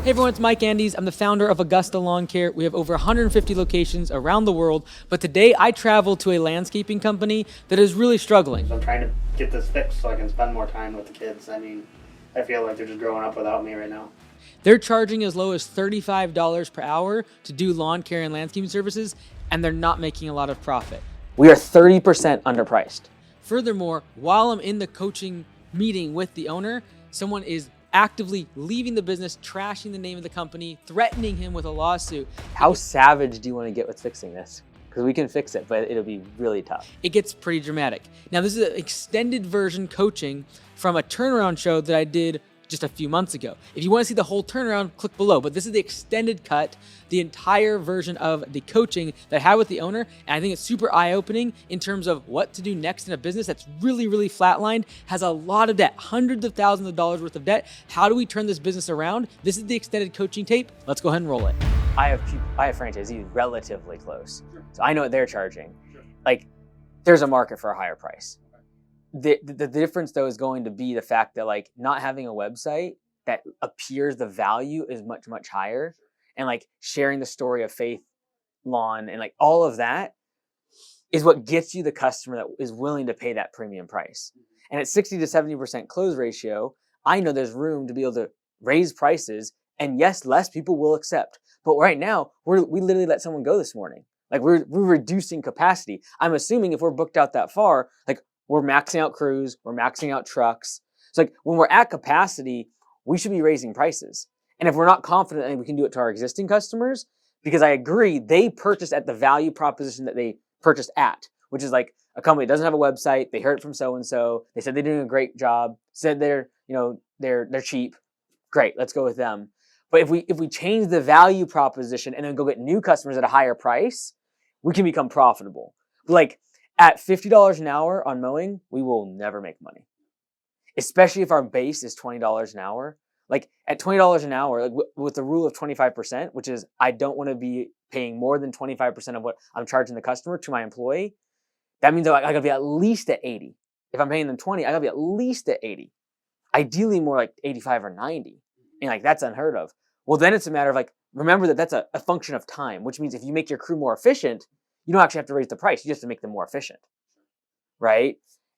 Hey everyone, it's Mike Andes. I'm the founder of Augusta Lawn Care. We have over 150 locations around the world, but today I travel to a landscaping company that is really struggling. I'm trying to get this fixed so I can spend more time with the kids. I mean, I feel like they're just growing up without me right now. They're charging as low as $35 per hour to do lawn care and landscaping services, and they're not making a lot of profit. We are 30% underpriced. Furthermore, while I'm in the coaching meeting with the owner, someone is actively leaving the business, trashing the name of the company, threatening him with a lawsuit. How savage do you want to get with fixing this? Because we can fix it, but it'll be really tough. It gets pretty dramatic. Now, this is an extended version coaching from a turnaround show that I did just a few months ago. If you want to see the whole turnaround, click below. But this is the extended cut, the entire version of the coaching that I had with the owner. And I think it's super eye-opening in terms of what to do next in a business that's really, really flatlined, has a lot of debt, hundreds of thousands of dollars worth of debt. How do we turn this business around? This is the extended coaching tape. Let's go ahead and roll it. I have franchisees relatively close. So I know what they're charging. Like, there's a market for a higher price. The difference though is going to be the fact that like not having a website that appears the value is much, much higher. And like sharing the story of Faith Lawn and like all of that is what gets you the customer that is willing to pay that premium price. And at 60 to 70% close ratio, I know there's room to be able to raise prices. And yes, less people will accept. But right now, we literally let someone go this morning. Like we're reducing capacity. I'm assuming if we're booked out that far, like we're maxing out crews, we're maxing out trucks. It's like when we're at capacity, we should be raising prices. And if we're not confident that we can do it to our existing customers, because I agree, they purchase at the value proposition that they purchased at, which is like a company that doesn't have a website, they heard it from so-and-so, they said they're doing a great job, said they're cheap. Great, let's go with them. But if we change the value proposition and then go get new customers at a higher price, we can become profitable. Like at $50 an hour on mowing, we will never make money. Especially if our base is $20 an hour. Like at $20 an hour, like with the rule of 25%, which is I don't want to be paying more than 25% of what I'm charging the customer to my employee. That means I gotta be at least at 80. If I'm paying them 20, I gotta be at least at 80. Ideally more like 85 or 90. And like that's unheard of. Well, then it's a matter of like, remember that that's a function of time, which means if you make your crew more efficient, you don't actually have to raise the price. You just have to make them more efficient, right?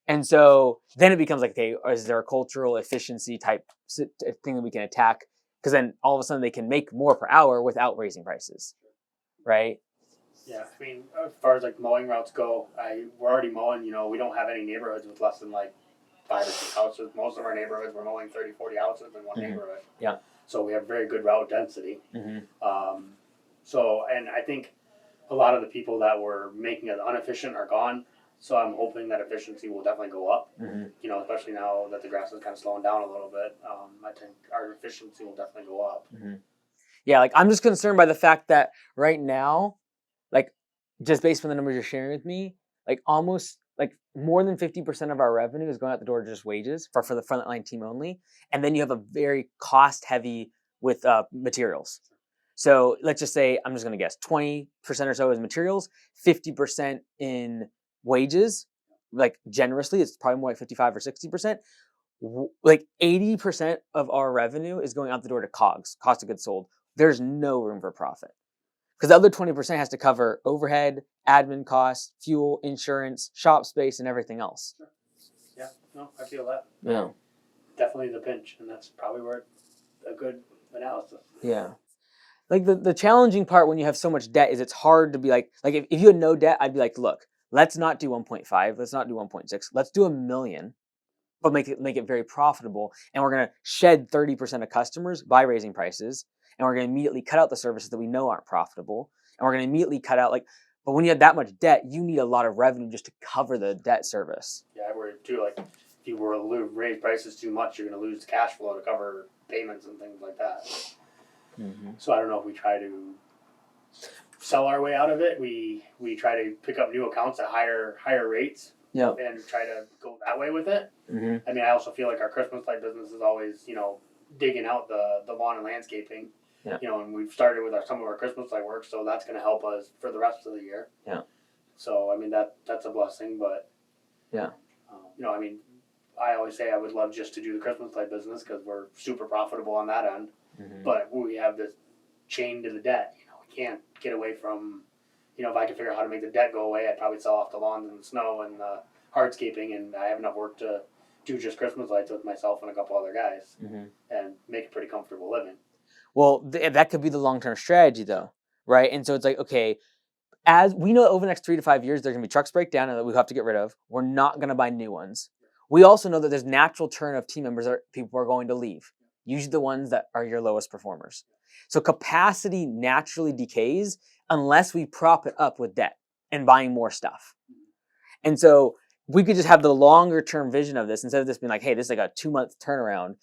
And so then it becomes like, okay, is there a cultural efficiency type thing that we can attack? Because then all of a sudden they can make more per hour without raising prices, right? Yeah, I mean, as far as like mowing routes go, we're already mowing, we don't have any neighborhoods with less than like 5 or 6 houses. Most of our neighborhoods, we're mowing 30, 40 houses in one neighborhood. Yeah. So we have very good route density. Mm-hmm. And I think a lot of the people that were making it inefficient are gone. So I'm hoping that efficiency will definitely go up. Mm-hmm. Especially now that the grass is kind of slowing down a little bit. I think our efficiency will definitely go up. Mm-hmm. Yeah, like I'm just concerned by the fact that right now, like just based on the numbers you're sharing with me, like almost like more than 50% of our revenue is going out the door to just wages for the frontline team only. And then you have a very cost heavy with materials. So let's just say, I'm just going to guess 20% or so is materials, 50% in wages, like generously, it's probably more like 55 or 60%. Like 80% of our revenue is going out the door to COGS, cost of goods sold. There's no room for profit. Because the other 20% has to cover overhead, admin costs, fuel, insurance, shop space, and everything else. Yeah, no, I feel that. Yeah. Definitely the pinch, and that's probably where a good analysis. Yeah. Like the challenging part when you have so much debt is it's hard to be like if you had no debt, I'd be like, look, let's not do 1.5, let's not do 1.6, let's do $1 million, but make it very profitable. And we're going to shed 30% of customers by raising prices. And we're going to immediately cut out the services that we know aren't profitable. And we're going to immediately cut out but when you have that much debt, you need a lot of revenue just to cover the debt service. Yeah, I worry too, like if you were to raise prices too much, you're going to lose the cash flow to cover payments and things like that. Mm-hmm. So I don't know if we try to sell our way out of it. We try to pick up new accounts at higher rates. Yep. And try to go that way with it. Mm-hmm. I mean, I also feel like our Christmas light business is always, digging out the lawn and landscaping. Yeah. And we've started with some of our Christmas light work, so that's going to help us for the rest of the year. Yeah. So I mean that's a blessing, but yeah. I always say I would love just to do the Christmas light business because we're super profitable on that end. but we have this chain to the debt. We can't get away from, if I could figure out how to make the debt go away, I'd probably sell off the lawns and the snow and the hardscaping, and I have enough work to do just Christmas lights with myself and a couple other guys and make a pretty comfortable living. Well, that could be the long-term strategy, though, right? And so it's like, okay, as we know, over the next 3 to 5 years, there's going to be trucks break down and that we have to get rid of. We're not going to buy new ones. We also know that there's natural turn of team members that people are going to leave, usually the ones that are your lowest performers. So capacity naturally decays unless we prop it up with debt and buying more stuff. And so we could just have the longer term vision of this instead of this being like, hey, this is like a 2-month turnaround,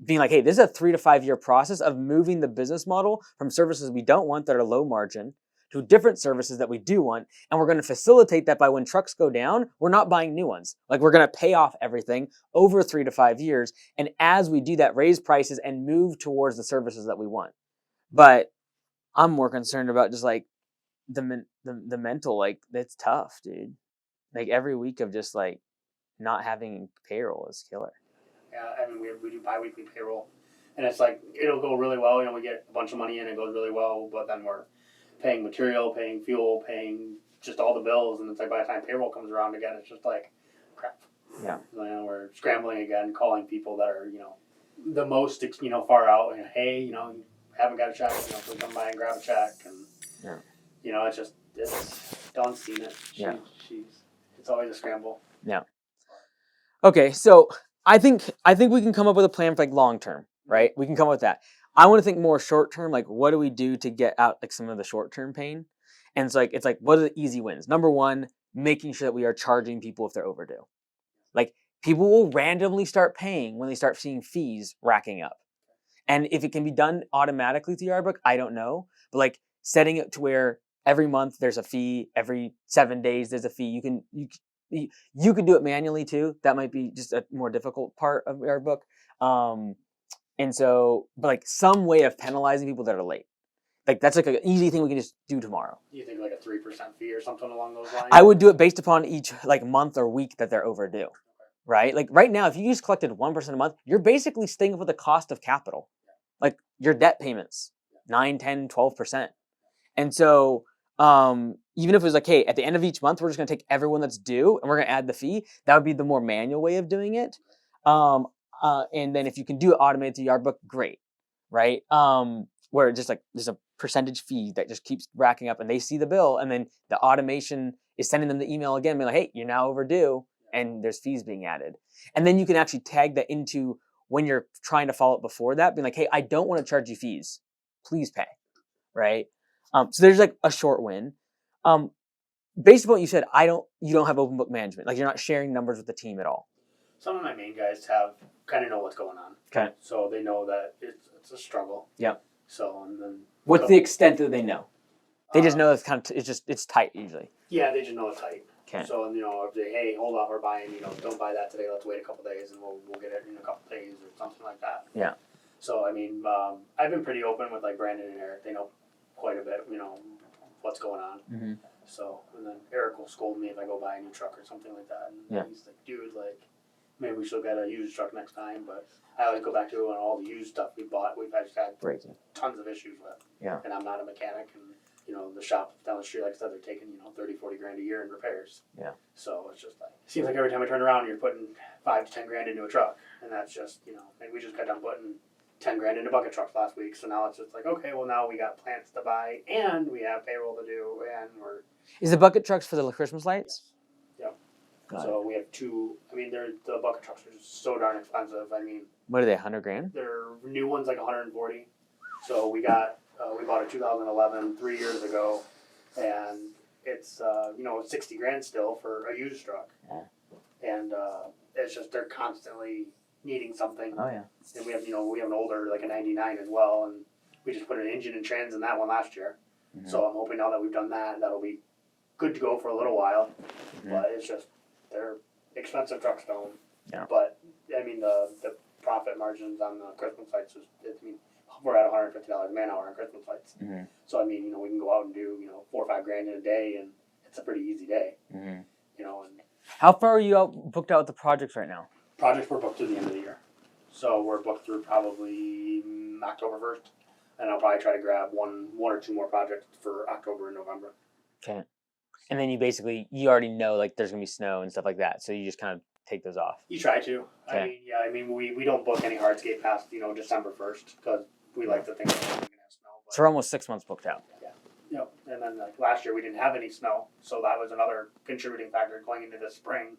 being like, hey, this is a 3 to 5 year process of moving the business model from services we don't want that are low margin to different services that we do want. And we're going to facilitate that by when trucks go down, we're not buying new ones. Like we're going to pay off everything over 3 to 5 years. And as we do that, raise prices and move towards the services that we want. But I'm more concerned about just like the mental, like it's tough, dude. Like every week of just like not having payroll is killer. Yeah, I mean, we do bi-weekly payroll, and it's like, it'll go really well. We get a bunch of money in, it goes really well, but then we're paying material, paying fuel, paying just all the bills, and it's like by the time payroll comes around again, it's just like, crap. Yeah. We're scrambling again, calling people that are, the most, far out, and hey, haven't got a check, please come by and grab a check, and, it's Dawn's seen it. It's always a scramble. Yeah. Okay, so I think we can come up with a plan for like long term, right? We can come up with that. I want to think more short term, like what do we do to get out like some of the short term pain? And it's like what are the easy wins? Number one, making sure that we are charging people if they're overdue. Like people will randomly start paying when they start seeing fees racking up. And if it can be done automatically through Yardbook, I don't know. But like setting it to where every month there's a fee, every 7 days there's a fee. You could do it manually too. That might be just a more difficult part of Yardbook. And so, but like some way of penalizing people that are late. Like that's like an easy thing we can just do tomorrow. Do you think like a 3% fee or something along those lines? I would do it based upon each like month or week that they're overdue. Right? Like right now, if you just collected 1% a month, you're basically staying with the cost of capital. Like your debt payments, 9, 10, 12%. And so even if it was like, hey, at the end of each month, we're just going to take everyone that's due and we're going to add the fee, that would be the more manual way of doing it. And then if you can do it automated through Yardbook, great, right? Where just like there's a percentage fee that just keeps racking up and they see the bill and then the automation is sending them the email again, being like, hey, you're now overdue and there's fees being added. And then you can actually tag that into when you're trying to follow up before that, being like, hey, I don't want to charge you fees. Please pay, right? So there's like a short win. Based on what you said, you don't have open book management. Like you're not sharing numbers with the team at all. Some of my main guys kind of know what's going on. Okay. So they know that it's a struggle. Yep. So and then. What's the extent that they know? They just know it's tight usually. Yeah, they just know it's tight. Okay. So if they, hey, hold off, we're buying, don't buy that today. Let's wait a couple days and we'll get it in a couple days or something like that. Yeah. So I mean, I've been pretty open with like Brandon and Eric. They know quite a bit, what's going on. Mm-hmm. So and then Eric will scold me if I go buy a new truck or something like that. And he's like, dude, like maybe we should get a used truck next time. But I always go back to on all the used stuff we bought. We've just had tons of issues with. Yeah. And I'm not a mechanic and. The shop down the street, like I said, they're taking, 30, 40 grand a year in repairs. Yeah. So it's just like, it seems like every time I turn around, you're putting 5 to 10 grand into a truck. And that's just, maybe we just got done putting 10 grand into bucket trucks last week. So now it's just like, okay, well now we got plants to buy and we have payroll to do and we're. Is the bucket trucks for the Christmas lights? Yeah. So we have 2, the bucket trucks are just so darn expensive. I mean. What are they, 100 grand? They're new ones like 140. So we bought a 2011 3 years ago, and it's 60 grand still for a used truck. Yeah. And it's just they're constantly needing something. Oh yeah. And we have an older like a 99 as well, and we just put an engine and trans in that one last year. Mm-hmm. So I'm hoping now that we've done that, that'll be good to go for a little while. Mm-hmm. But it's just they're expensive trucks to own. Yeah. But I mean the profit margins on the Christmas lights we're at $150 man hour on Christmas lights. Mm-hmm. So I mean, we can go out and do 4 or 5 grand in a day, and it's a pretty easy day. Mm-hmm. And how far are you booked out with the projects right now? Projects we're booked through the end of the year, so we're booked through probably October 1st, and I'll probably try to grab one or two more projects for October and November. Okay. And then you already know like there's gonna be snow and stuff like that, so you just kind of take those off. You try to. Okay. I mean, we don't book any hardscape past December 1st because we like to think that we're gonna have snow. But, So we're almost 6 months booked out. Yep. And then like last year we didn't have any snow, so that was another contributing factor going into the spring.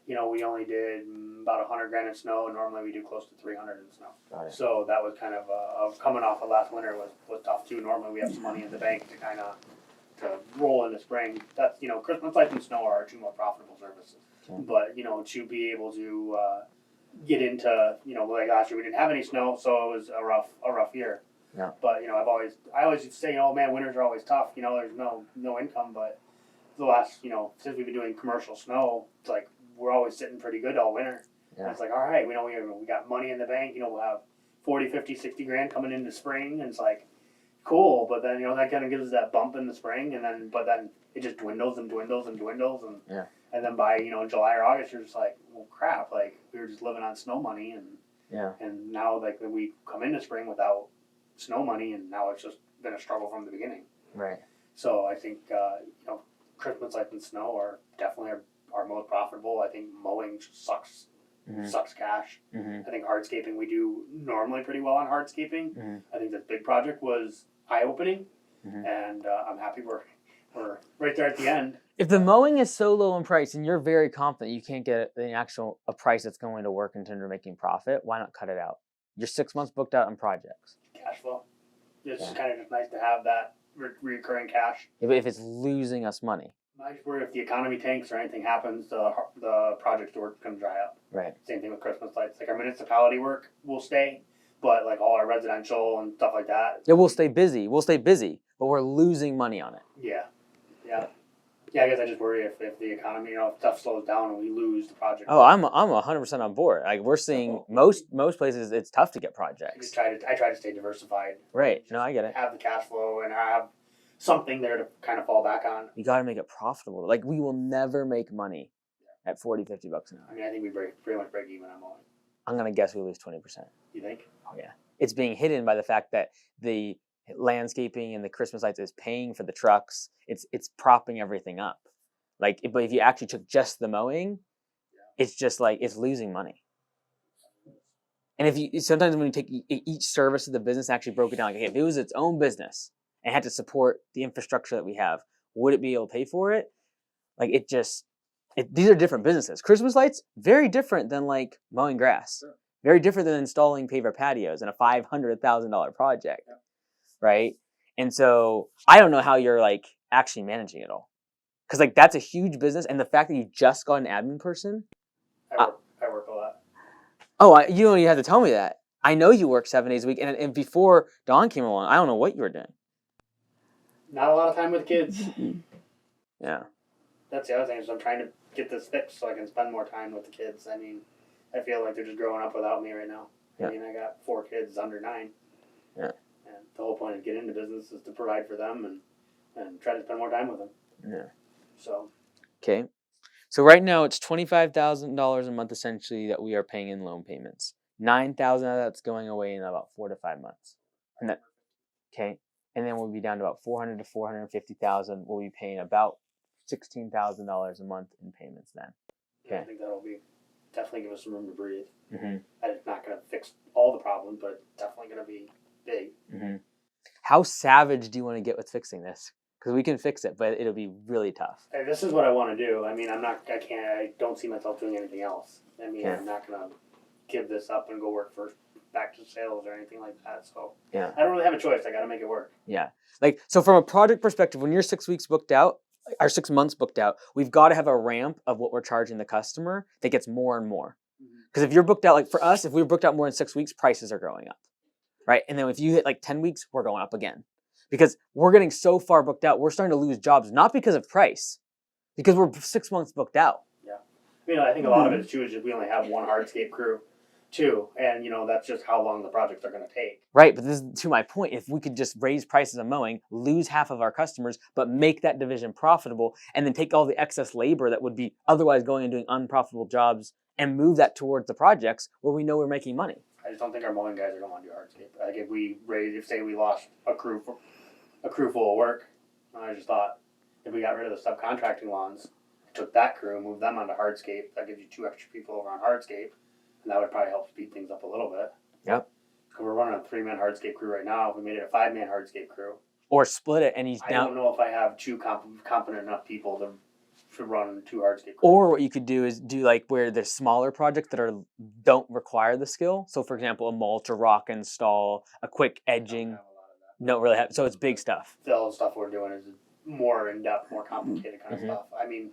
We only did about $100,000 in snow, and normally we do close to 300 in snow. Got it. So that was kind of coming off of last winter was tough too. Normally we have some money in the bank to kind of to roll into spring. That's Christmas lights and snow are our two more profitable services. Okay. But to be able to get into like last year we didn't have any snow, so it was a rough year. Yeah. But I always used to say, man, winters are always tough. There's no income, but the last since we've been doing commercial snow, it's like we're always sitting pretty good all winter. Yeah. And it's like, all right, we got money in the bank. We'll have 40, 50, 60 grand coming into spring, and it's like cool. But then that kind of gives us that bump in the spring, and then it just dwindles and dwindles and dwindles, and yeah. And then by July or August, you're just like, well, crap, like we were just living on snow money, and Yeah. and now like we come into spring without snow money, and now it's just been a struggle from the beginning. Right. So I think Christmas lights and snow are definitely our most profitable. I think mowing sucks cash. Mm-hmm. I think hardscaping we do normally pretty well on hardscaping. Mm-hmm. I think this big project was eye opening, Mhm. and I'm happy we're right there at the end. If the mowing is so low in price and you're very confident you can't get a price that's going to work in terms of making profit, why not cut it out? You're 6 months booked out on projects. Cash flow. It's Yeah. kind of just nice to have that recurring cash. If it's losing us money. I just worry if the economy tanks or anything happens, the project work can dry up. Right. Same thing with Christmas lights. Like our municipality work will stay, but like all our residential and stuff like that. Yeah, we'll stay busy, but we're losing money on it. Yeah. I guess I just worry if the economy, if stuff slows down and we lose the project. Oh, I'm 100% on board. Like we're seeing most places it's tough to get I projects. try to stay diversified. Right. No, I get it. Have the cash flow and have something there to kind of fall back on. You got to make it profitable. Like we will never make money at $40, $50 an hour. I mean, I think we pretty much break even on mowing. I'm going to guess we lose 20%. You think? Oh yeah. It's being hidden by the fact that the landscaping and the Christmas lights is paying for the trucks. It's propping everything up. But if you actually took just the mowing, it's just like it's losing money. And sometimes when you take each service of the business and actually broke it down, like, okay, if it was its own business and had to support the infrastructure that we have, would it be able to pay for it? Like these are different businesses. Christmas lights, very different than like mowing grass. Sure. Very different than installing paver patios in a $500,000 project, right? And so I don't know how you're like actually managing it all. Because like that's a huge business, and the fact that you just got an admin person. I work a lot. Oh, you don't even have to tell me that. I know you work 7 days a week, and before Dawn came along, I don't know what you were doing. Not a lot of time with kids. Yeah. That's the other thing is I'm trying to get this fixed so I can spend more time with the kids. I mean, I feel like they're just growing up without me right now. Yeah. I mean, I got 4 kids under 9. Yeah. And the whole point of getting into business is to provide for them and try to spend more time with them. Yeah. So. Okay. So right now it's $25,000 a month essentially that we are paying in loan payments. $9,000 of that's going away in about 4 to 5 months. And okay. And then we'll be down to about $400,000 to $450,000. We'll be paying about $16,000 a month in payments then. Okay. I think that'll be definitely give us some room to breathe. Mm-hmm. It's not going to fix all the problems, but it's definitely going to be big. Mm-hmm. How savage do you want to get with fixing this? Because we can fix it, but it'll be really tough. Hey, this is what I want to do. I mean, I don't see myself doing anything else. I mean, Yeah. I'm not going to give this up and go work back to sales or anything like that. So Yeah. I don't really have a choice. I got to make it work. Yeah. So from a project perspective, when you're 6 weeks booked out, or 6 months booked out, we've got to have a ramp of what we're charging the customer that gets more and more. Because if you're booked out, like for us, if we were booked out more than 6 weeks, prices are going up, right? And then if you hit like 10 weeks, we're going up again. Because we're getting so far booked out, we're starting to lose jobs, not because of price, because we're 6 months booked out. Yeah. I think a lot of it too is just we only have one hardscape crew, too. And, that's just how long the projects are going to take. Right, but this is to my point. If we could just raise prices of mowing, lose half of our customers, but make that division profitable, and then take all the excess labor that would be otherwise going and doing unprofitable jobs and move that towards the projects where we know we're making money. I just don't think our mowing guys are going to want to do hardscape. Like if say we lost a crew full of work, I just thought if we got rid of the subcontracting lawns, took that crew, moved them onto hardscape, that gives you 2 extra people over on hardscape, and that would probably help speed things up a little bit. Yep. Because we're running a 3-man hardscape crew right now. If we made it a 5-man hardscape crew, Or split it, and I don't know if I have 2 competent enough people to run 2 hardscape crews. Or what you could do is do like where there's smaller projects that don't require the skill. So for example, a mulch, a rock install, a quick edging. Don't have a lot of that. No, really have. So it's big stuff. The stuff we're doing is more in depth, more complicated kind of stuff. I mean,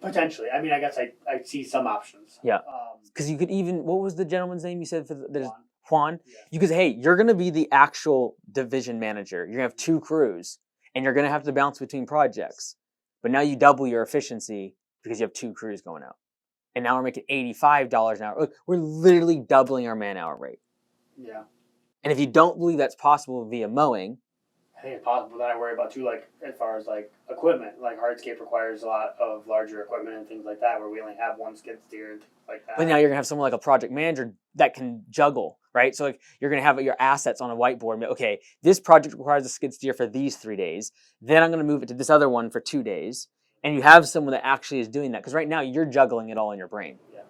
potentially. I mean, I guess I see some options. Yeah. Because you could even, what was the gentleman's name you said for there's Juan. Juan? Yeah. You could say, hey, you're going to be the actual division manager. You're going to have 2 crews, and you're going to have to bounce between projects. But now you double your efficiency because you have 2 crews going out. And now we're making $85 an hour. Look, we're literally doubling our man-hour rate. Yeah. And if you don't believe that's possible via mowing, I think it's possible. Then I worry about too, like as far as like equipment. Like hardscape requires a lot of larger equipment and things like that, where we only have 1 skid steer and things like that. but now you're going to have someone like a project manager that can juggle, right? So like you're going to have your assets on a whiteboard. Okay, this project requires a skid steer for these 3 days. Then I'm going to move it to this other one for 2 days. And you have someone that actually is doing that. Because right now you're juggling it all in your brain. Yeah.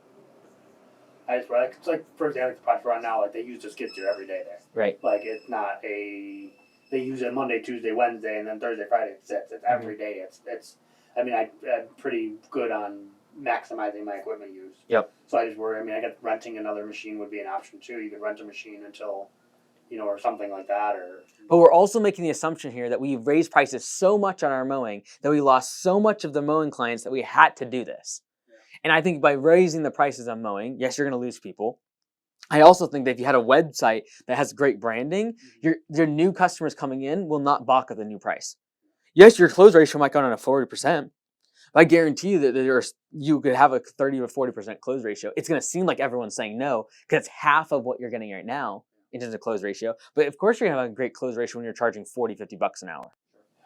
I just like it's like for example, the project right now, like they use the skid steer every day there. Right. Like it's not they use it Monday, Tuesday, Wednesday, and then Thursday, Friday it sits. It's every day. It's. I mean, I'm pretty good on maximizing my equipment use. Yep. So I just worry. I mean, I guess renting another machine would be an option too. You could rent a machine until, or something like that, or. But we're also making the assumption here that we've raised prices so much on our mowing that we lost so much of the mowing clients that we had to do this. Yeah. And I think by raising the prices on mowing, yes, you're going to lose people. I also think that if you had a website that has great branding, your new customers coming in will not balk at the new price. Yes, your close ratio might go down to 40%. But I guarantee you that you could have a 30 or 40% close ratio. It's going to seem like everyone's saying no because it's half of what you're getting right now in terms of close ratio. But of course, you're going to have a great close ratio when you're charging $40, $50 an hour.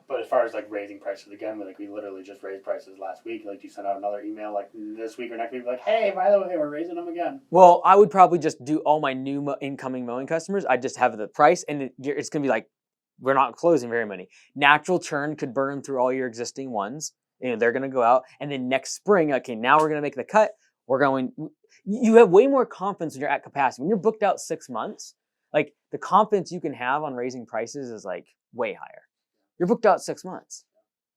But as far as like raising prices again, we literally just raised prices last week. Like you sent out another email like this week or next week, like, hey, by the way, we're raising them again. Well, I would probably just do all my new incoming mowing customers. I just have the price, and it's going to be like, we're not closing very many. Natural churn could burn through all your existing ones. They're going to go out, and then next spring, okay, now we're going to make the cut. You have way more confidence when you're at capacity. When you're booked out 6 months, like the confidence you can have on raising prices is like way higher. You're booked out 6 months.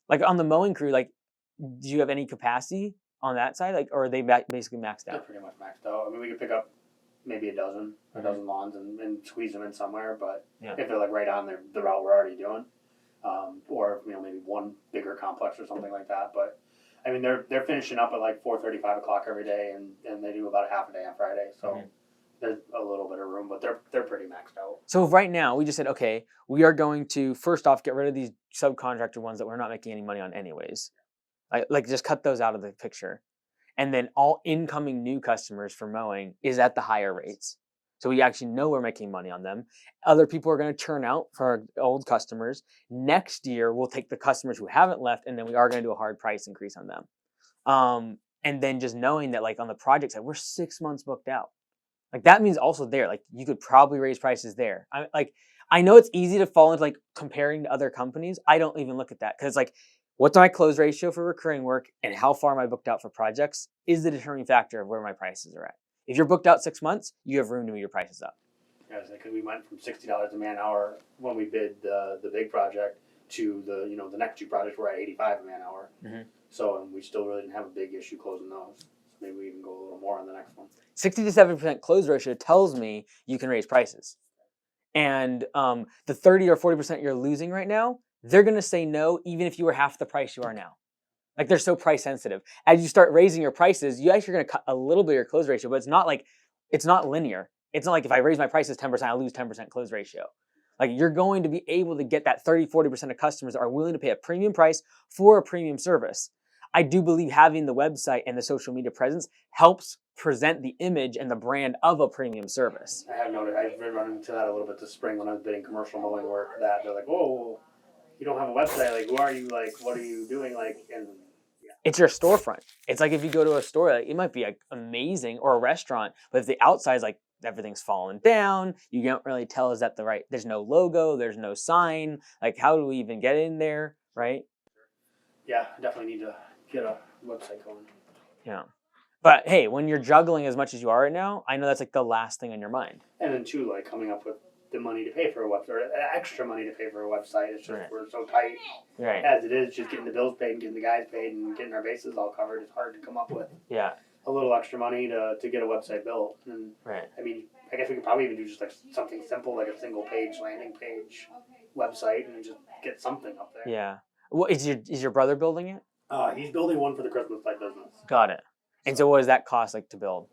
Like on the mowing crew, like, do you have any capacity on that side? Like, or are they basically maxed They're out? pretty much maxed out. I mean, we could pick up maybe a dozen lawns and squeeze them in somewhere, but if they're like right on the route we're already doing, or maybe one bigger complex or something like that. But I mean, they're finishing up at like 4:30, 5 o'clock every day, and they do about a half a day on Friday. So. There's a little bit of room, but they're pretty maxed out. So right now, we just said, okay, we are going to, first off, get rid of these subcontractor ones that we're not making any money on anyways. Like just cut those out of the picture. And then all incoming new customers for mowing is at the higher rates. So we actually know we're making money on them. Other people are going to churn out for our old customers. Next year, we'll take the customers who haven't left, and then we are going to do a hard price increase on them. And then just knowing that like on the project side, we're 6 months booked out. Like that means also there, like you could probably raise prices there. I know it's easy to fall into like comparing to other companies. I don't even look at that because like what's my close ratio for recurring work and how far am I booked out for projects is the determining factor of where my prices are at. If you're booked out 6 months, you have room to move your prices up. Yeah, because we went from $60 a man hour when we bid the big project to the next 2 projects we're at $85 a man hour. Mm-hmm. So and we still really didn't have a big issue closing those. Maybe we even go a little more on the next one. 60 to 70% close ratio tells me you can raise prices. And the 30 or 40% you're losing right now, they're going to say no even if you were half the price you are now. Like they're so price sensitive. As you start raising your prices, you actually are going to cut a little bit of your close ratio, but it's not linear. It's not like if I raise my prices 10%, I lose 10% close ratio. Like you're going to be able to get that 30, 40% of customers that are willing to pay a premium price for a premium service. I do believe having the website and the social media presence helps present the image and the brand of a premium service. I have noticed, I've been running into that a little bit this spring when I was bidding commercial mowing work, that they're like, whoa, you don't have a website, like who are you, like what are you doing, like, and yeah. It's your storefront. It's like if you go to a store, like, it might be like amazing, or a restaurant, but if the outside is like everything's fallen down. You don't really tell is that the right, there's no logo, there's no sign. Like, how do we even get in there, right? Yeah, I definitely need to get a website going. Yeah. But hey, when you're juggling as much as you are right now, I know that's like the last thing on your mind. And then too, like coming up with the money to pay for a website, or extra money to pay for a website. It's just Right. we're so tight Right. as it is. Just getting the bills paid and getting the guys paid and getting our bases all covered. It's hard to come up with Yeah. a little extra money to get a website built. And Right. I mean, I guess we could probably even do just like something simple, like a single page landing page website, and just get something up there. Yeah. What is your brother building it? He's building one for the Christmas light business. Got it. And so what does that cost like to build?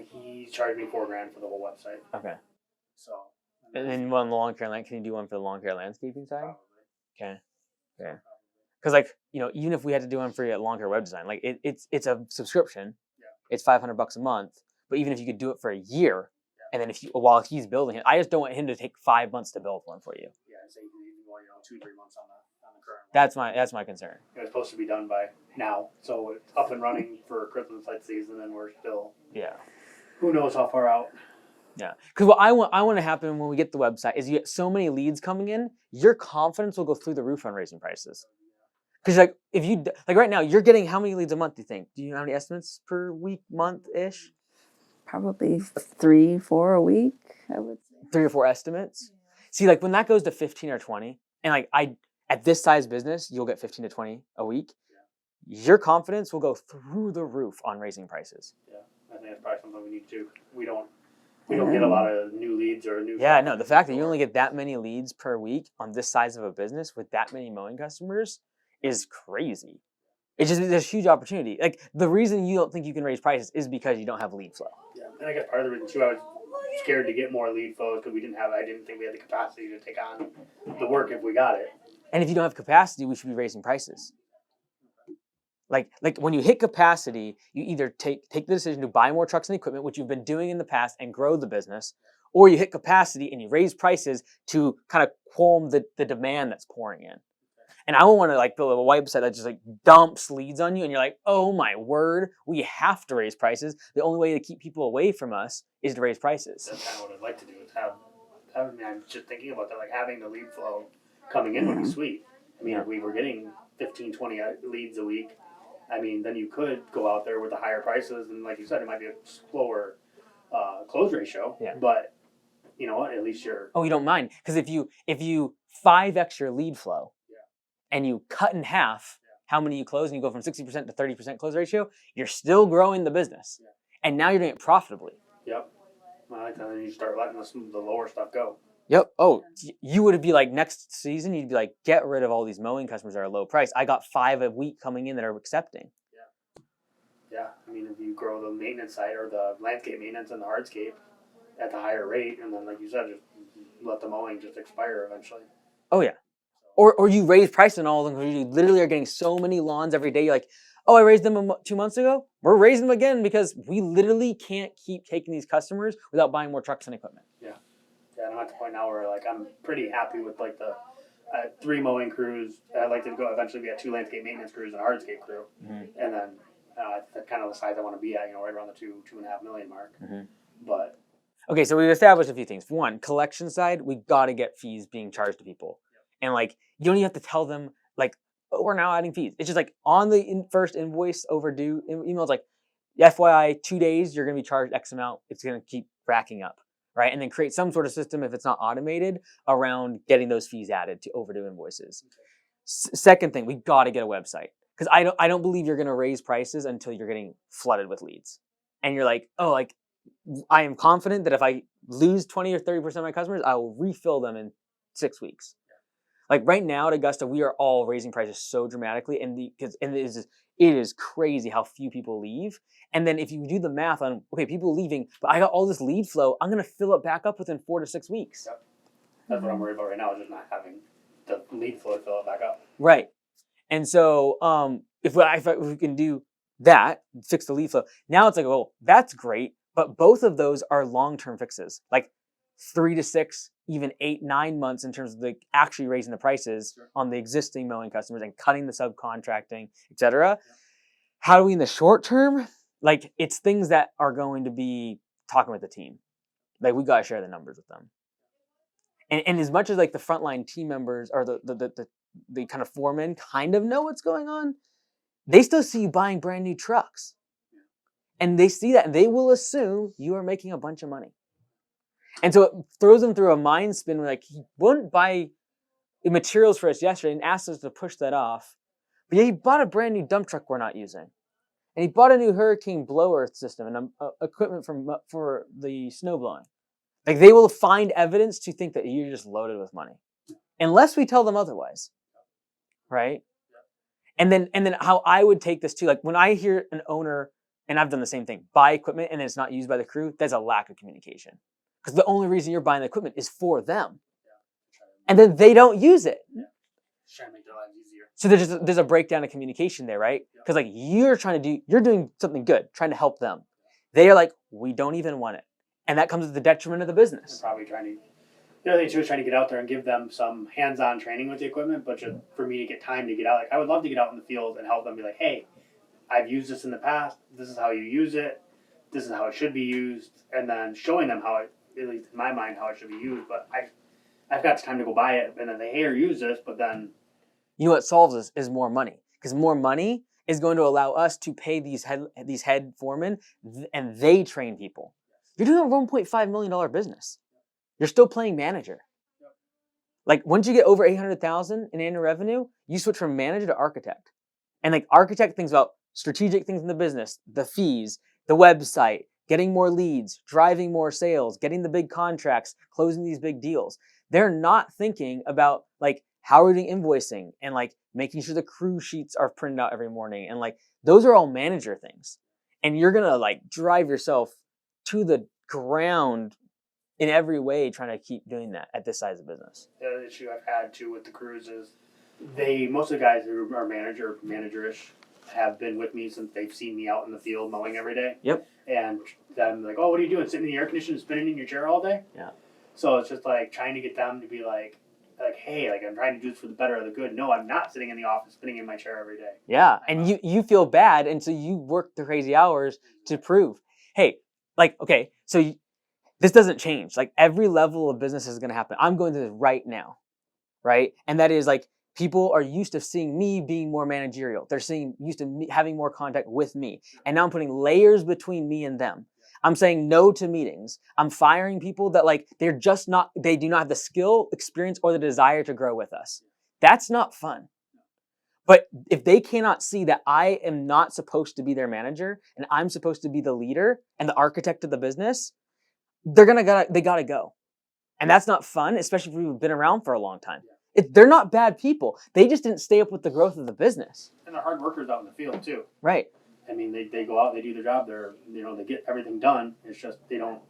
He charged me $4,000 for the whole website. Okay. So. And then one lawn care land. Can you do one for the lawn care landscaping side? Probably. Okay. Yeah. Because like, you know, even if we had to do one for your lawn care web design, like it's a subscription. Yeah. It's $500 a month. But even if you could do it for a year, and then while he's building it, I just don't want him to take 5 months to build one for you. Yeah, I'd say you can even go 2-3 months on the current one. That's my concern. It was supposed to be done by now, so it's up and running for Christmas light season, and we're still. Yeah. Who knows how far out? Yeah. Because what I want to happen when we get the website is you get so many leads coming in, your confidence will go through the roof on raising prices. Because like if you like right now, you're getting how many leads a month? Do you think? Do you have any estimates per week, month ish? Probably 3, 4 a week, I would say. 3 or 4 estimates. See, like when that goes to 15 or 20, and like at this size business, you'll get 15 to 20 a week. Your confidence will go through the roof on raising prices. Yeah, I think that's probably something we need to. We don't get a lot of new leads or new. Yeah, no, the fact that you only get that many leads per week on this size of a business with that many mowing customers is crazy. It's just there's huge opportunity. Like the reason you don't think you can raise prices is because you don't have lead flow. Yeah, and I guess part of the reason too, I was scared to get more lead flows because I didn't think we had the capacity to take on the work if we got it. And if you don't have capacity, we should be raising prices. Like when you hit capacity, you either take the decision to buy more trucks and equipment, which you've been doing in the past, and grow the business, or you hit capacity and you raise prices to kind of calm the demand that's pouring in. And I don't want to like build a website that just like dumps leads on you and you're like, oh my word, we have to raise prices. The only way to keep people away from us is to raise prices. That's kind of what I'd like to do is have I mean, I'm just thinking about that, like having the lead flow coming in would be sweet. I mean, if we were getting 15, 20 leads a week, I mean, then you could go out there with the higher prices, and like you said, it might be a slower close ratio. Yeah. But you know what? At least you're. Oh, you don't mind because if you 5x your lead flow, and you cut in half how many you close, and you go from 60% to 30% close ratio, you're still growing the business, and now you're doing it profitably. Yep. I like that. And you start letting the lower stuff go. Yep. Oh, you would be like next season, you'd be like, get rid of all these mowing customers that are low price. I got 5 a week coming in that are accepting. Yeah. I mean, if you grow the maintenance side or the landscape maintenance and the hardscape at the higher rate, and then like you said, just let the mowing just expire eventually. Oh yeah. Or you raise price on all of them because you literally are getting so many lawns every day. You're like, oh, I raised them 2 months ago. We're raising them again because we literally can't keep taking these customers without buying more trucks and equipment. Yeah, and I'm at the point now where like I'm pretty happy with like the 3 mowing crews. I'd like to go eventually be at 2 landscape maintenance crews and a hardscape crew, and then that's kind of the size I want to be at. Right around the 2.5 million mark. But okay, so we've established a few things. One, collection side, we got to get fees being charged to people, and like you don't even have to tell them like, oh, we're now adding fees. It's just like on the first invoice overdue emails like, FYI, 2 days you're going to be charged X amount. It's going to keep racking up. Right, and then create some sort of system if it's not automated around getting those fees added to overdue invoices. Second thing, we got to get a website because I don't believe you're going to raise prices until you're getting flooded with leads, and you're like, oh, like I am confident that if I lose 20 or 30% of my customers, I will refill them in 6 weeks. Like right now at Augusta, we are all raising prices so dramatically, and it is crazy how few people leave. And then if you do the math on, okay, people leaving, but I got all this lead flow, I'm going to fill it back up within 4 to 6 weeks. Yep. That's what I'm worried about right now, is just not having the lead flow to fill it back up. Right. And so if we can do that, fix the lead flow, now it's like, well, that's great, but both of those are long-term fixes, like 3 to 6, even 8, 9 months in terms of the actually raising the prices on the existing mowing customers and cutting the subcontracting, etc. How do we in the short term? Like it's things that are going to be talking with the team. Like, we got to share the numbers with them. And as much as like the frontline team members or the kind of foremen kind of know what's going on, they still see you buying brand new trucks. And they see that and they will assume you are making a bunch of money. And so it throws them through a mind spin where like, he wouldn't buy the materials for us yesterday and asked us to push that off. But yeah, he bought a brand new dump truck we're not using. And he bought a new hurricane blower system and equipment for the snow blowing. Like, they will find evidence to think that you're just loaded with money, unless we tell them otherwise, right? And then how I would take this too, like when I hear an owner, and I've done the same thing, buy equipment and it's not used by the crew, that's a lack of communication. Because the only reason you're buying the equipment is for them, and then they don't use it. Just trying to make their lives easier. So there's a breakdown of communication there, right? Because like you're doing something good, trying to help them. They are like, we don't even want it. And that comes at the detriment of the business. I'm probably the other thing too is trying to get out there and give them some hands-on training with the equipment, but just for me to get time to get out. Like, I would love to get out in the field and help them be like, hey, I've used this in the past. This is how you use it. This is how it should be used. And then showing them how it, at least in my mind, how it should be used. But I've got time to go buy it, and then they here use this, but then... You know what solves this is more money. Because more money is going to allow us to pay these head foremen, and they train people. You're doing a $1.5 million business. You're still playing manager. Like, once you get over $800,000 in annual revenue, you switch from manager to architect. And like, architect thinks about strategic things in the business, the fees, the website, getting more leads, driving more sales, getting the big contracts, closing these big deals. They're not thinking about like, how are we doing invoicing and like making sure the crew sheets are printed out every morning. And like, those are all manager things. And you're going to like drive yourself to the ground in every way trying to keep doing that at this size of business. The other issue I've had too with the crews is most of the guys who are managerish have been with me since they've seen me out in the field mowing every day. Yep. And then like, oh, what are you doing? Sitting in the air conditioning, spinning in your chair all day? Yeah. So it's just like trying to get them to be like, hey, like I'm trying to do this for the better or the good. No, I'm not sitting in the office spinning in my chair every day. Yeah. And you feel bad. And so you work the crazy hours to prove, hey, like, okay, so this doesn't change. Like, every level of business is going to happen. I'm going through this right now, right? And that is like, people are used to seeing me being more managerial. They're used to me having more contact with me. And now I'm putting layers between me and them. I'm saying no to meetings. I'm firing people that like, they do not have the skill, experience, or the desire to grow with us. That's not fun. But if they cannot see that I am not supposed to be their manager and I'm supposed to be the leader and the architect of the business, they gotta go. And that's not fun, especially if we've been around for a long time. They're not bad people. They just didn't stay up with the growth of the business. And they're hard workers out in the field too. Right. I mean, they go out, they do their job, they get everything done. It's just they don't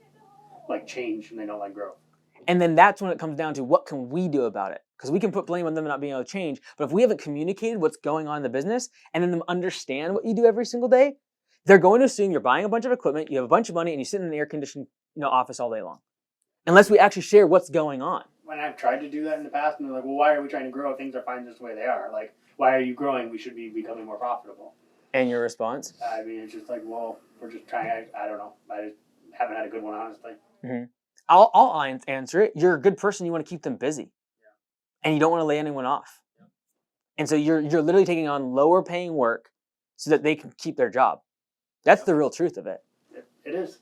like change and they don't like grow. And then that's when it comes down to what can we do about it? Because we can put blame on them not being able to change, but if we haven't communicated what's going on in the business and then them understand what you do every single day, they're going to assume you're buying a bunch of equipment, you have a bunch of money, and you sit in an air-conditioned office all day long. Unless we actually share what's going on. When I've tried to do that in the past, and they're like, well, why are we trying to grow? Things are fine just the way they are. Like, why are you growing? We should be becoming more profitable. And your response? I mean, it's just like, well, we're just trying. I don't know. I just haven't had a good one, honestly. Mm-hmm. I'll answer it. You're a good person. You want to keep them busy. Yeah. And you don't want to lay anyone off. Yeah. And so you're literally taking on lower paying work so that they can keep their job. That's the real truth of it. It is.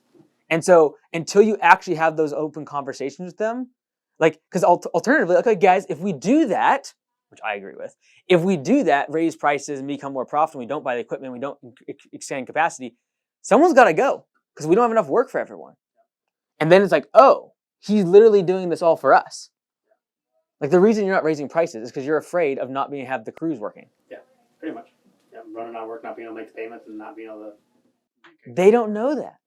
And so until you actually have those open conversations with them, like, because alternatively, okay, guys, if we do that, which I agree with, if we do that, raise prices and become more profitable, we don't buy the equipment, we don't extend capacity, someone's got to go because we don't have enough work for everyone. And then it's like, oh, he's literally doing this all for us. Like, the reason you're not raising prices is because you're afraid of not being able to have the crews working. Yeah, pretty much. Yeah, running out of work, not being able to make the payments, and not being able to. They don't know that.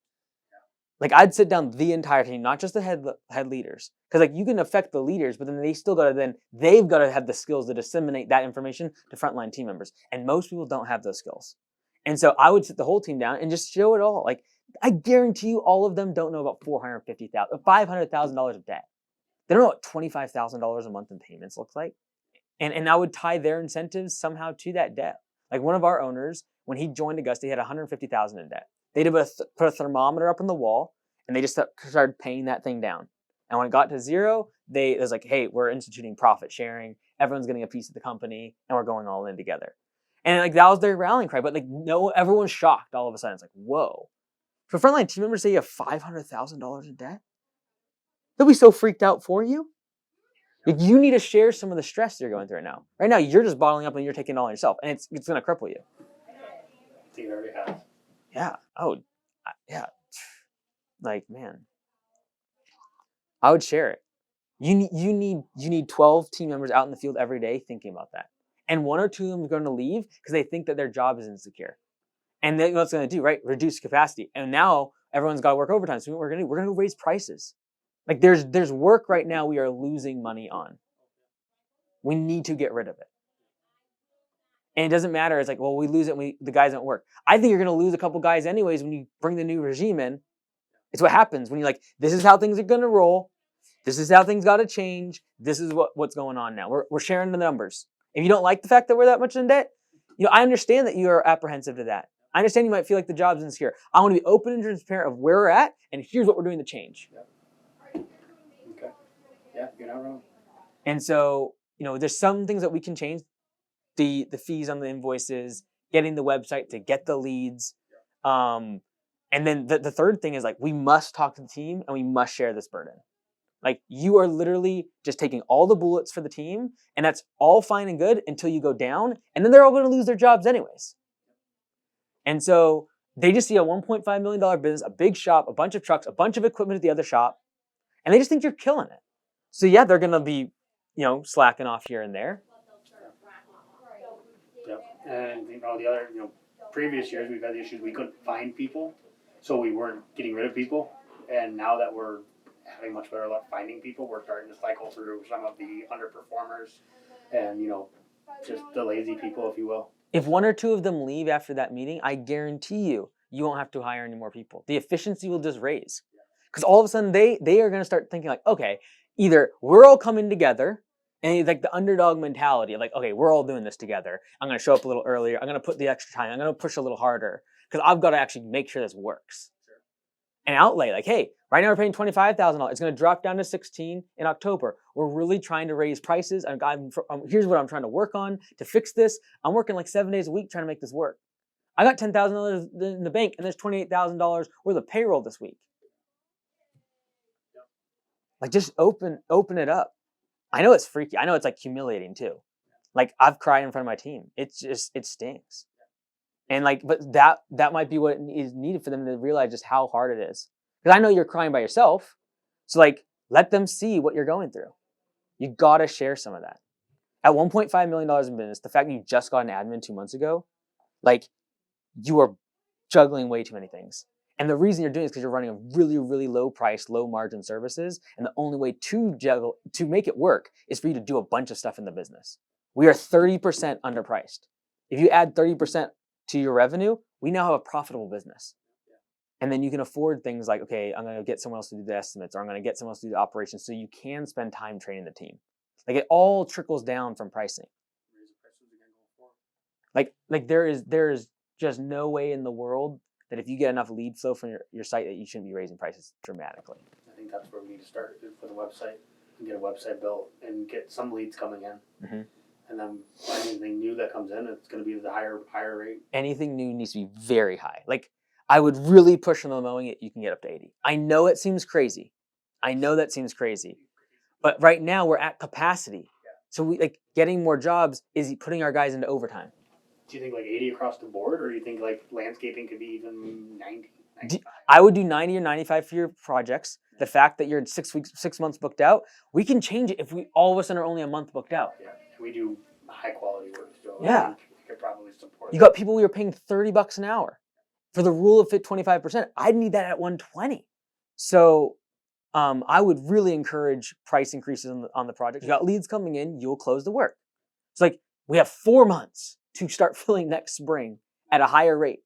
Like, I'd sit down the entire team, not just the head leaders. Because, like, you can affect the leaders, but then they've got to have the skills to disseminate that information to frontline team members. And most people don't have those skills. And so I would sit the whole team down and just show it all. Like, I guarantee you all of them don't know about $500,000 of debt. They don't know what $25,000 a month in payments looks like. And I would tie their incentives somehow to that debt. Like, one of our owners, when he joined Augusta, he had $150,000 in debt. They'd put a thermometer up on the wall, And they just started paying that thing down. And when it got to zero, it was like, hey, we're instituting profit sharing. Everyone's getting a piece of the company, and we're going all in together. And like that was their rallying cry. But like no, everyone's shocked all of a sudden. It's like, whoa. For frontline team members say you have $500,000 in debt, they'll be so freaked out for you. Like, you need to share some of the stress you're going through right now. Right now, you're just bottling up and you're taking it all on yourself, and it's going to cripple you. I think it already has. Yeah. Oh, yeah. Like, man, I would share it. You need 12 team members out in the field every day thinking about that, and one or two of them are going to leave because they think that their job is insecure, and then what's going to do, right? Reduce capacity, and now everyone's got to work overtime. So what we're going to do? We're going to raise prices. Like there's work right now we are losing money on. We need to get rid of it. And it doesn't matter. It's like, well, we lose it when the guys don't work. I think you're going to lose a couple guys anyways when you bring the new regime in. It's what happens when you're like, this is how things are going to roll. This is how things got to change. This is what's going on now. We're sharing the numbers. If you don't like the fact that we're that much in debt, I understand that you are apprehensive to that. I understand you might feel like the job's insecure. I want to be open and transparent of where we're at, and here's what we're doing to change. Yep. Okay. Yeah, you're not wrong. And so, there's some things that we can change. The fees on the invoices, getting the website to get the leads. And then the third thing is like, we must talk to the team and we must share this burden. Like you are literally just taking all the bullets for the team, and that's all fine and good until you go down, and then they're all going to lose their jobs anyways. And so they just see a $1.5 million business, a big shop, a bunch of trucks, a bunch of equipment at the other shop, and they just think you're killing it. So yeah, they're going to be, slacking off here and there. Yep. And the other, previous years we've had issues we couldn't find people, so we weren't getting rid of people. And now that we're having much better luck finding people, we're starting to cycle through some of the underperformers and, just the lazy people, if you will. If one or two of them leave after that meeting, I guarantee you won't have to hire any more people. The efficiency will just raise. Because all of a sudden they are going to start thinking like, okay, either we're all coming together, and like the underdog mentality, like, okay, we're all doing this together. I'm going to show up a little earlier. I'm going to put the extra time. I'm going to push a little harder because I've got to actually make sure this works. Sure. And outlay, like, hey, right now we're paying $25,000. It's going to drop down to $16,000 in October. We're really trying to raise prices. Here's what I'm trying to work on to fix this. I'm working like 7 days a week trying to make this work. I got $10,000 in the bank, and there's $28,000 worth of payroll this week. Like, just open it up. I know it's freaky. I know it's like humiliating too. Like I've cried in front of my team. It stinks. And like, but that might be what is needed for them to realize just how hard it is. Because I know you're crying by yourself. So like, let them see what you're going through. You gotta share some of that. At $1.5 million in business, the fact that you just got an admin 2 months ago, like you are juggling way too many things. And the reason you're doing it is because you're running a really, really low price, low margin services. And the only way to make it work is for you to do a bunch of stuff in the business. We are 30% underpriced. If you add 30% to your revenue, we now have a profitable business. And then you can afford things like, okay, I'm going to get someone else to do the estimates, or I'm going to get someone else to do the operations, so you can spend time training the team. Like it all trickles down from pricing. Like there is just no way in the world that if you get enough lead flow from your site that you shouldn't be raising prices dramatically. I think that's where we need to start for the website, and get a website built and get some leads coming in. Mm-hmm. And then anything new that comes in, it's going to be the higher rate. Anything new needs to be very high. Like I would really push on the mowing it. You can get up to 80. I know it seems crazy. But right now we're at capacity. So we like getting more jobs is putting our guys into overtime. Do you think like 80 across the board, or do you think like landscaping could be even 90, 95? I would do 90 or 95 for your projects. The fact that you're 6 months booked out, we can change it if we all of a sudden are only a month booked out. Yeah, we do high quality work still. Yeah. We could probably support You got people we were paying $30 an hour. For the rule of fit 25%, I'd need that at 120. So I would really encourage price increases on the project. You got leads coming in, you'll close the work. It's like we have 4 months to start filling next spring at a higher rate.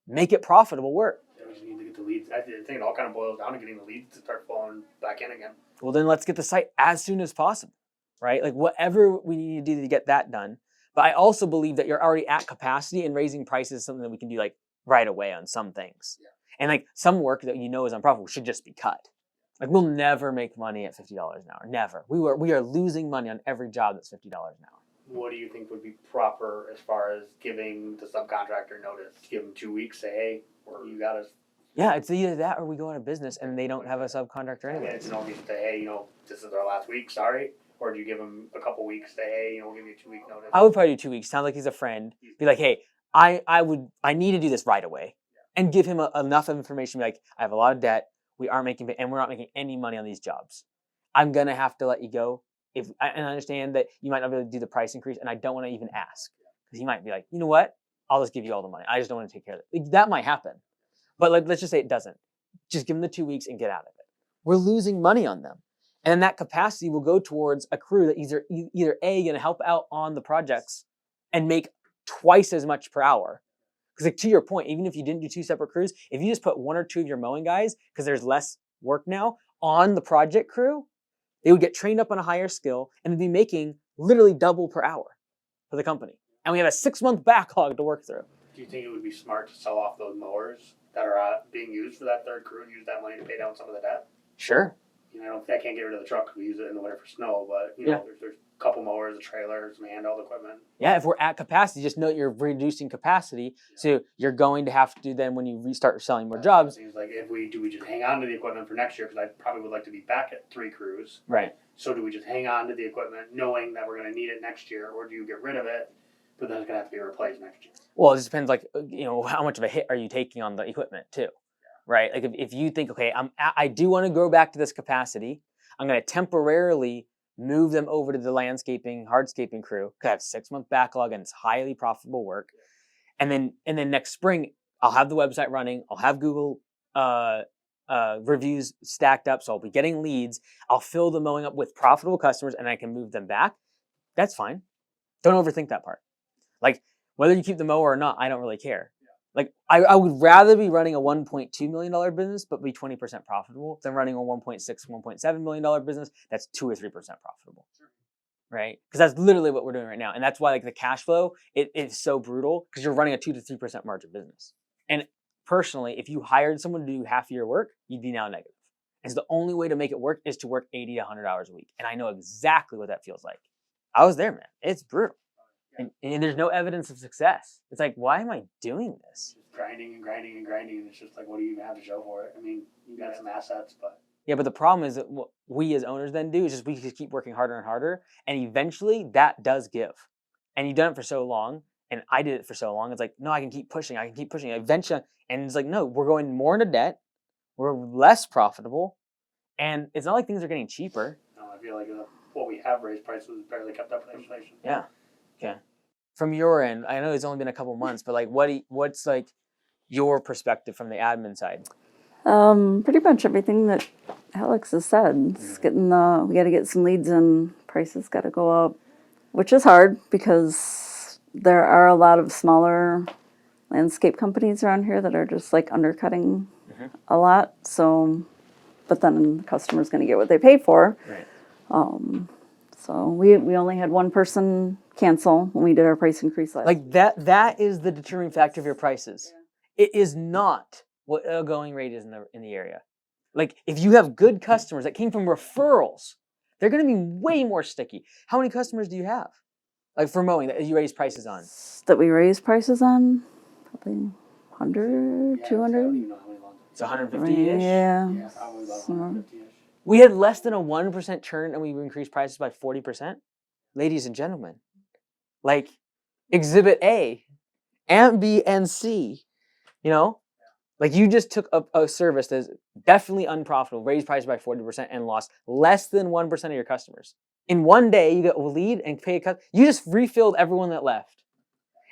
Make it profitable work. Yeah, we just need to get the leads. I think it all kind of boils down to getting the leads to start flowing back in again. Well, then let's get the site as soon as possible, right? Like whatever we need to do to get that done. But I also believe that you're already at capacity, and raising prices is something that we can do like right away on some things. Yeah. And like some work that you know is unprofitable should just be cut. Like we'll never make money at $50 an hour. Never. We are losing money on every job that's $50 an hour. What do you think would be proper as far as giving the subcontractor notice? Give them 2 weeks, say, hey, or you got us. Yeah, it's either that or we go out of business and they don't have a subcontractor anyway. It's no reason to say, hey, this is our last week, sorry. Or do you give them a couple weeks, say, hey, we'll give you a 2 week notice? I would probably do 2 weeks. Sound like he's a friend. Be like, hey, I need to do this right away, and give him enough information. Be like, I have a lot of debt. We aren't making, and we're not making any money on these jobs. I'm gonna have to let you go. And I understand that you might not be able to do the price increase, and I don't want to even ask because he might be like, you know what? I'll just give you all the money. I just don't want to take care of it. Like, that might happen, but let's just say it doesn't. Just give them the 2 weeks and get out of it. We're losing money on them, and then that capacity will go towards a crew that either going to help out on the projects and make twice as much per hour. Because like, to your point, even if you didn't do 2 separate crews, if you just put 1 or 2 of your mowing guys, because there's less work now, on the project crew, they would get trained up on a higher skill and they'd be making literally double per hour for the company. And we have a 6-month backlog to work through. Do you think it would be smart to sell off those mowers that are being used for that third crew and use that money to pay down some of the debt? Sure. I can't get rid of the truck because we use it in the winter for snow, but there's a couple mowers, a trailer, some handheld equipment. Yeah, if we're at capacity, just know you're reducing capacity. So you're going to have to then, when you restart selling more jobs. It seems like do we just hang on to the equipment for next year? Because I probably would like to be back at 3 crews. Right. So do we just hang on to the equipment knowing that we're going to need it next year, or do you get rid of it, but then it's going to have to be replaced next year? Well, it just depends, like, how much of a hit are you taking on the equipment too, right? Like if you think, okay, I do want to grow back to this capacity, I'm going to temporarily move them over to the hardscaping crew because I have 6-month backlog and it's highly profitable work. And then next spring, I'll have the website running. I'll have Google reviews stacked up. So I'll be getting leads. I'll fill the mowing up with profitable customers and I can move them back. That's fine. Don't overthink that part. Like whether you keep the mower or not, I don't really care. Like I would rather be running a $1.2 million business but be 20% profitable than running a $1.6, $1.7 million business that's 2 or 3% profitable, right? Because that's literally what we're doing right now, and that's why like the cash flow it's so brutal because you're running a 2 to 3% margin business. And personally, if you hired someone to do half of your work, you'd be now negative. And so the only way to make it work is to work 80 to 100 hours a week, and I know exactly what that feels like. I was there, man. It's brutal. And there's no evidence of success. It's like, why am I doing this? Just grinding and grinding and grinding, and it's just like, what do you even have to show for it? I mean, you got some assets, but... Yeah, but the problem is that what we as owners then do is just we just keep working harder and harder, and eventually that does give. And you've done it for so long, and I did it for so long, it's like, no, I can keep pushing. Eventually, and it's like, no, we're going more into debt, we're less profitable, and it's not like things are getting cheaper. No, I feel like what we have raised prices barely kept up with inflation. Yeah. Okay. From your end, I know it's only been a couple months, but like, what's like your perspective from the admin side? Pretty much everything that Alex has said. It's we got to get some leads and prices got to go up, which is hard because there are a lot of smaller landscape companies around here that are just like undercutting a lot. So, but then the customer's going to get what they pay for. Right. So we only had one person cancel when we did our price increase last Like that is the determining factor of your prices. Yeah. It is not what a going rate is in the area. Like if you have good customers that came from referrals, they're going to be way more sticky. How many customers do you have? Like for mowing that you raise prices on? That we raise prices on? Probably 100, 200. I don't even know how many months. It's 150-ish? Yeah. Yeah, probably about 150-ish. We had less than a 1% churn and we increased prices by 40%. Ladies and gentlemen, like Exhibit A and B and C, like you just took a service that's definitely unprofitable, raised prices by 40% and lost less than 1% of your customers. In one day, you get a lead and pay a cut. You just refilled everyone that left.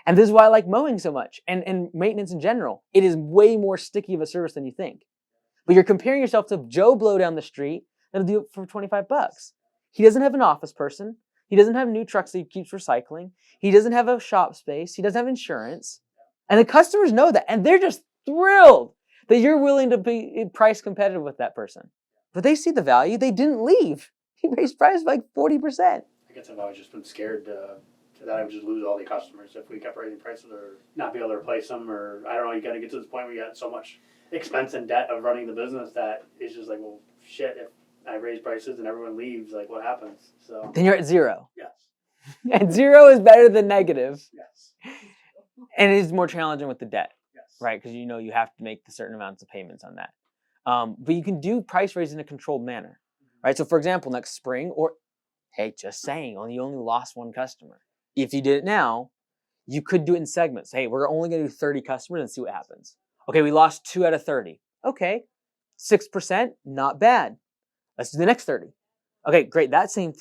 And this is why I like mowing so much and maintenance in general. It is way more sticky of a service than you think. But you're comparing yourself to Joe Blow down the street that'll do it for $25. He doesn't have an office person. He doesn't have new trucks that he keeps recycling. He doesn't have a shop space. He doesn't have insurance. And the customers know that. And they're just thrilled that you're willing to be price competitive with that person. But they see the value. They didn't leave. He raised prices by like 40%. I guess I've always just been scared to that I would just lose all the customers if we kept raising prices or not be able to replace them, or I don't know, you gotta get to this point where you got so much expense and debt of running the business that it's just like, well, shit, if I raise prices and everyone leaves, like what happens? So Then you're at zero. yes. And zero is better than negative. Yes. And it is more challenging with the debt, Yes. right? Because you know you have to make the certain amounts of payments on that. But you can do price raise in a controlled manner, right? So for example, next spring, or hey, just saying, you only lost one customer. If you did it now, you could do it in segments. Hey, we're only going to do 30 customers and see what happens. Okay, we lost 2 out of 30. Okay, 6%, not bad. Let's do the next 30. Okay, great. That same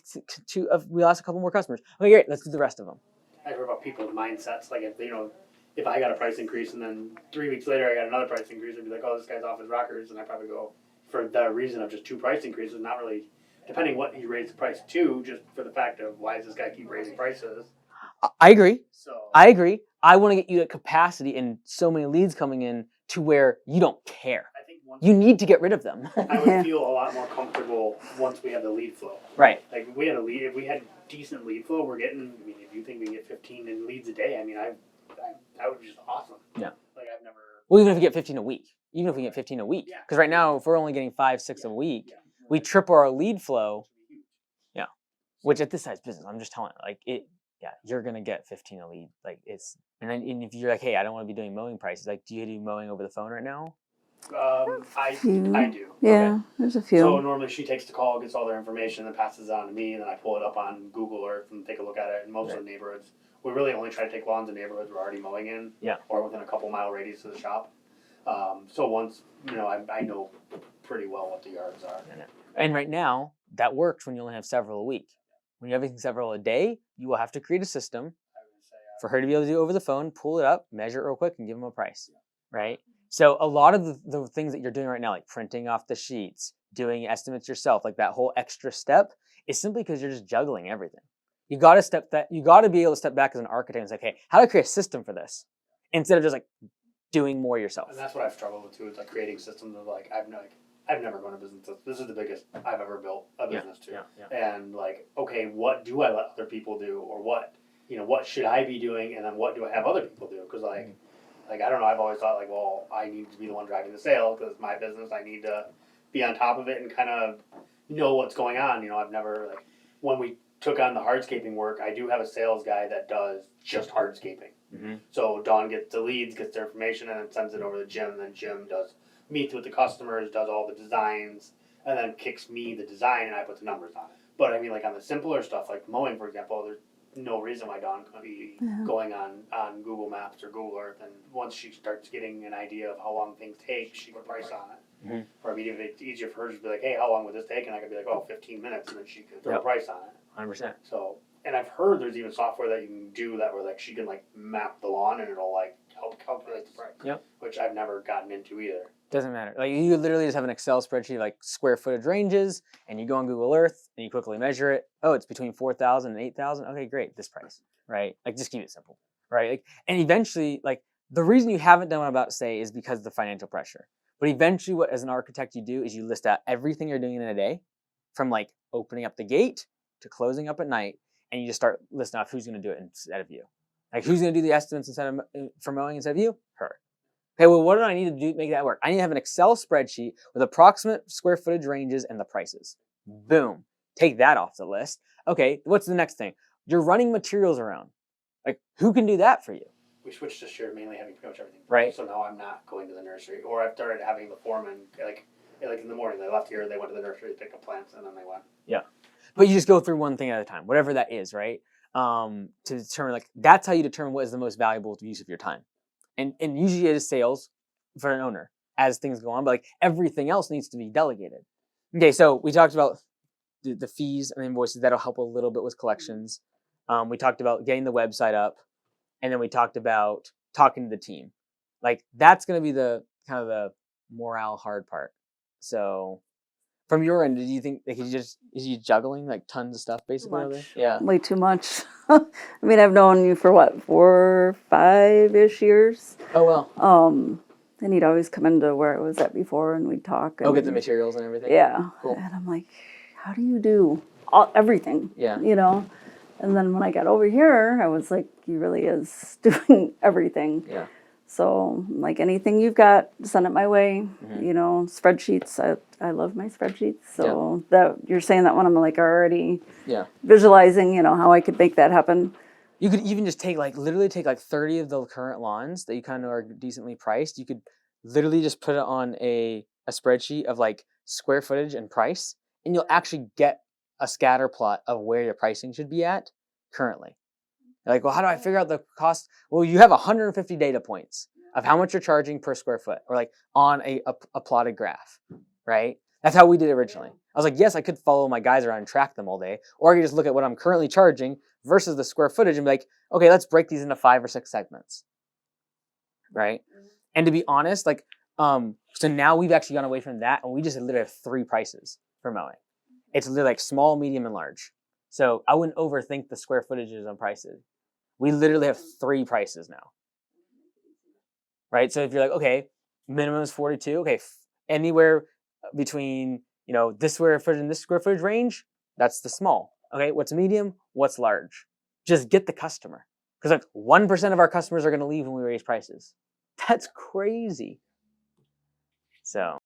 we lost a couple more customers. Okay, great. Let's do the rest of them. I heard about people's mindsets. Like if I got a price increase and then 3 weeks later I got another price increase, I'd be like, oh, this guy's off his rockers, and I probably go for the reason of just 2 price increases, not really depending what he raised the price to, just for the fact of why does this guy keep raising prices? I agree. So I agree. I want to get you at capacity and so many leads coming in to where you don't care. I think You need to get rid of them. I would feel a lot more comfortable once we have the lead flow. Right. Like if we had decent lead flow, we're getting. I mean, if you think we can get 15 in leads a day, I mean, that would be just awesome. Yeah. Like I've never. Well, even if we get 15 a week. Even if we get 15 a week. Yeah. Because right now, if we're only getting 5, 6 a week, Yeah. we triple our lead flow. Yeah. Which at this size business, I'm just telling you, like it. Yeah, you're gonna get 15 a lead. Like it's, and then if you're like, hey, I don't want to be doing mowing prices. Like, do you do mowing over the phone right now? I do. Yeah, Okay. there's a few. So normally she takes the call, gets all their information, and passes it on to me, and then I pull it up on Google Earth and take a look at it. In most of the neighborhoods, we really only try to take lawns in neighborhoods we're already mowing in, Yeah. or within a couple mile radius of the shop. So once I know pretty well what the yards are. And right now, that works when you only have several a week. When you have everything several a day, you will have to create a system I would say, for her to be able to do it over the phone, pull it up, measure it real quick, and give them a price, right? So a lot of the things that you're doing right now, like printing off the sheets, doing estimates yourself, like that whole extra step, is simply because you're just juggling everything. You got to be able to step back as an architect and say, okay, how do I create a system for this? Instead of just like doing more yourself. And that's what I've struggled with too. It's like creating systems of like I've never run a business. This is the biggest I've ever built a business to. Yeah. And like, okay, what do I let other people do, or what should I be doing, and then what do I have other people do? Because like I don't know. I've always thought like, well, I need to be the one driving the sale because it's my business. I need to be on top of it and kind of know what's going on. I've never like when we took on the hardscaping work. I do have a sales guy that does just hardscaping. Mm-hmm. So Dawn gets the leads, gets their information, and then sends it over to Jim. And then Jim meets with the customers, does all the designs, and then kicks me the design, and I put the numbers on it. But I mean, like on the simpler stuff, like mowing, for example, there's no reason why Dawn couldn't be going on Google Maps or Google Earth. And once she starts getting an idea of how long things take, she can price on it. Mm-hmm. Or I mean, if it's easier for her to be like, hey, how long would this take? And I could be like, oh, 15 minutes, and then she could throw a price on it. 100%. So, and I've heard there's even software that you can do that where like she can like map the lawn and it'll like help calculate the price. Yep. Which I've never gotten into either. Doesn't matter. Like you literally just have an Excel spreadsheet of like square footage ranges, and you go on Google Earth and you quickly measure it. Oh, it's between 4,000 and 8,000. Okay, great. This price, right? Like just keep it simple, right? Like, and eventually, like the reason you haven't done what I'm about to say is because of the financial pressure. But eventually, what as an architect you do is you list out everything you're doing in a day, from like opening up the gate to closing up at night, and you just start listing off who's going to do it instead of you. Like who's going to do the estimates for mowing instead of you? Her. Okay, well, what do I need to do to make that work? I need to have an Excel spreadsheet with approximate square footage ranges and the prices. Boom. Take that off the list. Okay, what's the next thing? You're running materials around. Like, who can do that for you? We switched this year mainly having pretty much everything. Right. So now I'm not going to the nursery. Or I've started having the foreman, like in the morning, they left here, they went to the nursery to pick up plants, and then they went. Yeah. But you just go through one thing at a time, whatever that is, right? To determine, like, that's how you determine what is the most valuable use of your time. And usually it is sales for an owner as things go on, but like everything else needs to be delegated. Okay, so we talked about the fees and invoices. That'll help a little bit with collections. We talked about getting the website up, and then we talked about talking to the team. Like that's going to be the kind of the morale hard part. So from your end, did you think like is you juggling like tons of stuff basically? Too over much. there? Yeah. Way too much. I mean, I've known you for what, 4, 5-ish years. Oh well. And he'd always come into where I was at before, and we'd talk. And, Get the materials and everything. Yeah. Cool. And I'm like, how do you do everything? Yeah. And then when I got over here, I was like, he really is doing everything. Yeah. So, like anything you've got, send it my way. Mm-hmm. You know, spreadsheets. I love my spreadsheets. So that you're saying that one, I'm like already visualizing. You know how I could make that happen. You could even just literally take 30 of the current lawns that you kind of are decently priced. You could literally just put it on a spreadsheet of like square footage and price, and you'll actually get a scatter plot of where your pricing should be at currently. You're like, well, how do I figure out the cost? Well, you have 150 data points of how much you're charging per square foot, or like on a plotted graph, right? That's how we did it originally. I was like, yes, I could follow my guys around and track them all day, or I could just look at what I'm currently charging versus the square footage and be like, okay, let's break these into 5 or 6 segments, right? And to be honest, like, so now we've actually gone away from that, and we just literally have 3 prices for mowing. It's literally like small, medium, and large. So I wouldn't overthink the square footages on prices. We literally have 3 prices now, right? So if you're like, okay, minimum is 42, okay, anywhere between, you know, this square footage and this square footage range, that's the small. Okay, what's medium, what's large? Just get the customer. Because like 1% of our customers are going to leave when we raise prices. That's crazy. So